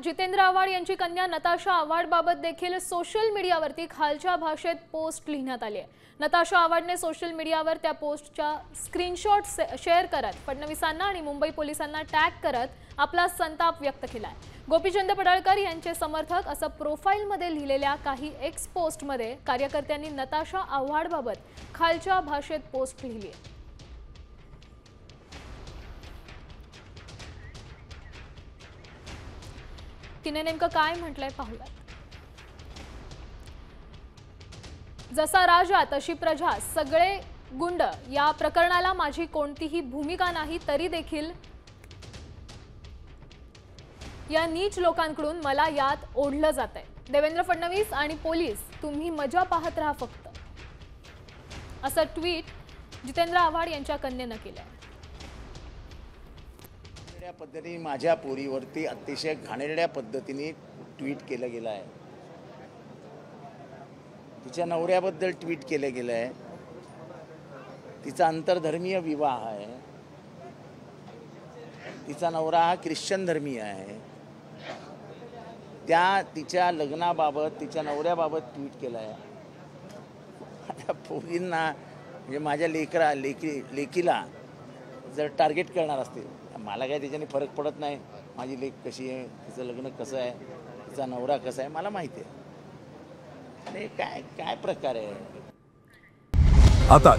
जितेंद्र आव्हाड यांची कन्या नताशा आव्हाडबाबत देखील सोशल मीडियावरती खालच्या भाषेत पोस्ट लिहिण्यात आली आहे। नताशा आव्हाडने सोशल मीडियावर त्या पोस्टचा स्क्रीनशॉट शेअर करत फडणवीसांना आणि मुंबई पोलिसांना टॅग करत आपला संताप व्यक्त केलाय। गोपीचंद पडळकर यांचे समर्थक असं प्रोफाइलमध्ये लिहिलेल्या काही एक्स पोस्टमध्ये कार्यकर्त्यांनी नताशा आव्हाडबाबत खालच्या भाषेत पोस्ट लिहिली आहे। तिने नेमकं काय म्हटलंय पाहूया। जसा राजा तशी प्रजा, सगळे गुंड, या प्रकरणाला माझी कोणतीही भूमिका नाही, तरी देखील या नीच लोकांकडून मला यात ओढलं जातंय। देवेंद्र फडणवीस आणि पोलीस, तुम्ही मजा पाहत राहा फक्त, असं ट्विट जितेंद्र आव्हाड यांच्या कन्येनं केलंय। पद्धतीने माझ्या पोरीवरती अतिशय घाणेरड्या पद्धतीने ट्विट केलं गेलं आहे। तिच्या नवऱ्याबद्दल ट्विट केलं गेलं आहे। तिचा आंतरधर्मीय विवाह आहे। तिचा नवरा हा ख्रिश्चन धर्मीय आहे। त्या तिच्या लग्नाबाबत, तिच्या नवऱ्याबाबत ट्विट केलं आहे। माझ्या पोरींना म्हणजे माझ्या लेकीला जर टार्गेट करणार असतील, मला काय त्याच्याने फरक पडत नाही। माझी लेक कशी आहे, तिचं लग्न कसं आहे, तिचा नवरा कसा आहे, मला माहिती आहे। आणि काय काय प्रकार आहे आता